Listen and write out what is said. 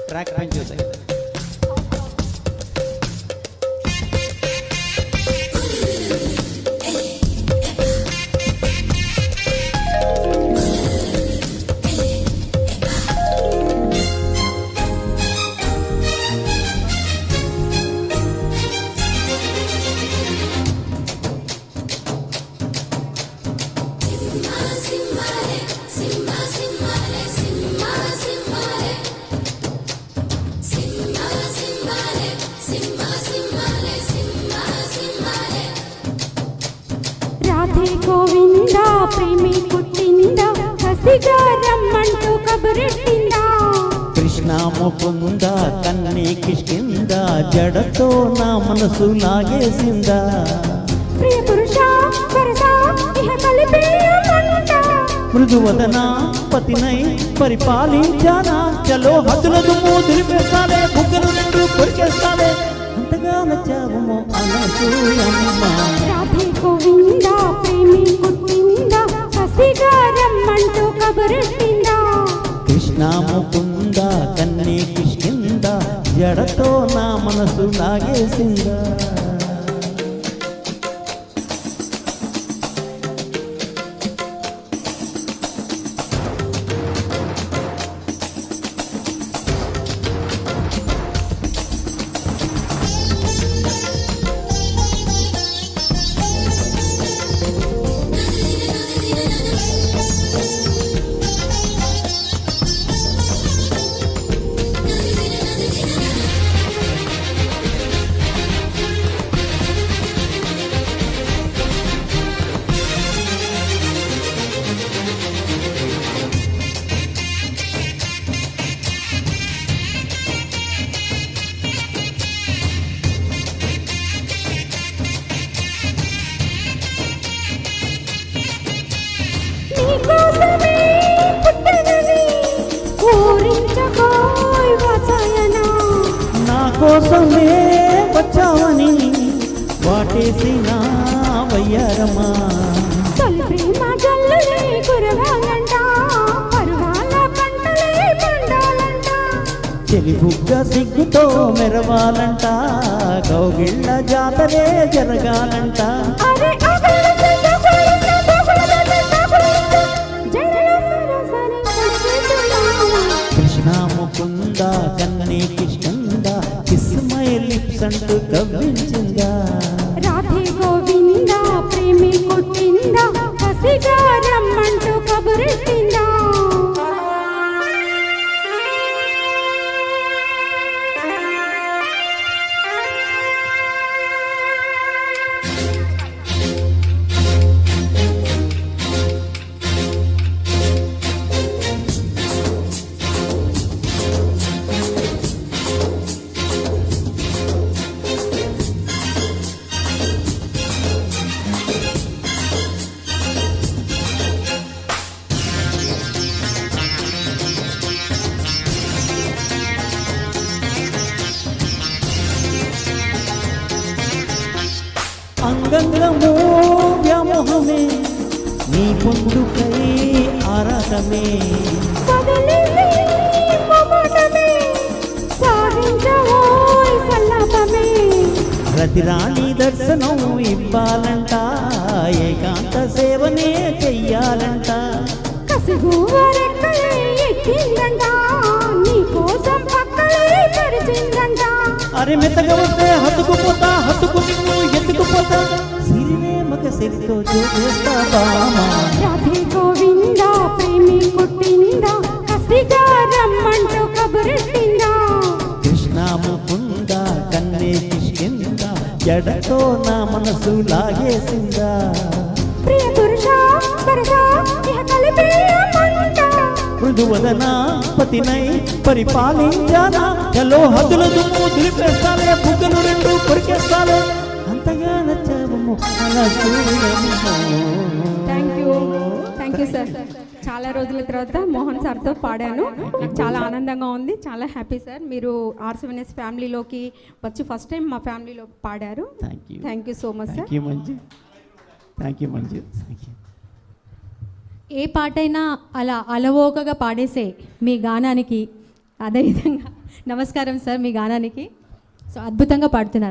Track పని చూసాయి. గోవిందా ప్రేమి పుట్టిందా కసిగా రమ్మంటూ కబురెట్టిందా కృష్ణ ముకుంద కన్నీ కిష్కింద జడతో నా మనసు లాగేసిందా ప్రియ పురుష వరస ఇహ కలిపేయమంట మృదువదన పతినై పరిపాలించానా చలో హద్దుల దుమ్ము దులిపేస్తావే బుగ్గలు రెండు కొరికేస్తావే అంతగా నచ్చావమో అనసూయమ్మ రాధే గోవిందా ప్రేమి పుట్టిందా కసిగా రమ్మంటూ కబురెట్టిందా కృష్ణ ముకుంద కన్నీ కిష్కింద జడతో నా మనసు లాగేసిందా కోసమే వచ్చావని వాటేసిన వయ్యారమ్మా తొలి ప్రేమ జల్లులే కురవాలంట పరువాల పంటలే పండాలంట చెలి బుగ్గ సిగ్గుతో మెరవాలంట గౌగిళ్ళ జాతరే జరగాలంట అరే కృష్ణ ముకుంద కన్నీ కిష్కింద కిస్ మై లిప్స్ అంటూ కవ్వించిందా రాధే గోవిందా ప్రేమి పుట్టిందా కసిగా రమ్మంటూ కబురెట్టిందా అంగంగమో వ్యామోహమే నీ పొందుకై ఆరాటమే రతిరాణి దర్శనం ఇవ్వాలంట ఏకాంత సేవనే చెయ్యాలంట అరే మెత్తగా వస్తే హత్తుకుపోతా హత్తుకు నిన్ను ఎత్తుకుపోతా సిరినే మగ సిరితో చూస్తా బామా రాధే గోవిందా ప్రేమి పుట్టిందా కసిగా రమ్మంటూ కబురెట్టిందా కృష్ణ ముకుంద కన్నే కిష్కింద జడతో నా మనసు లాగేసిందా ప్రియ పురుష వరస ఇహ కలిపేయమంట మృదువదన పతినై పరిపాలించానా చలో హద్దుల దుమ్ము దులిపేస్తావే బుగ్గలు రెండు కొరికేస్తావే అంతగా నచ్చావము థ్యాంక్ యూ సార్. చాలా రోజుల తర్వాత మోహన్ సార్తో పాడాను, నాకు చాలా ఆనందంగా ఉంది, చాలా హ్యాపీ సార్. మీరు ఆర్సీవీఎస్ ఫ్యామిలీలోకి వచ్చి ఫస్ట్ టైం మా ఫ్యామిలీలో పాడారు. Thank you so much sir. Thank you Manju. ఏ పాటైనా అలా అలవోకగా పాడేసే మీ గానానికి అదేవిధంగా నమస్కారం సార్ మీ గానానికి. సో అద్భుతంగా పాడుతున్నారు.